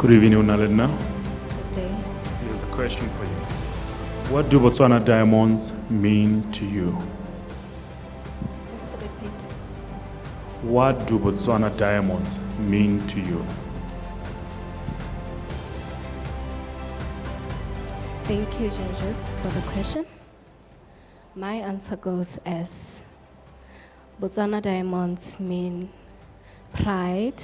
Good evening, Onalenna. Good day. Here's the question for you. What do Botswana diamonds mean to you? Please repeat. What do Botswana diamonds mean to you? Thank you, judges, for the question. My answer goes as Botswana diamonds mean pride,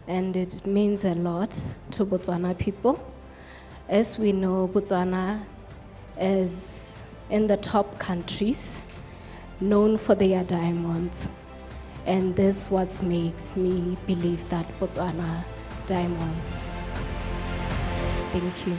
and it means a lot to Botswana people. As we know, Botswana is in the top countries known for their diamonds, and this what makes me believe that Botswana diamonds. Thank you.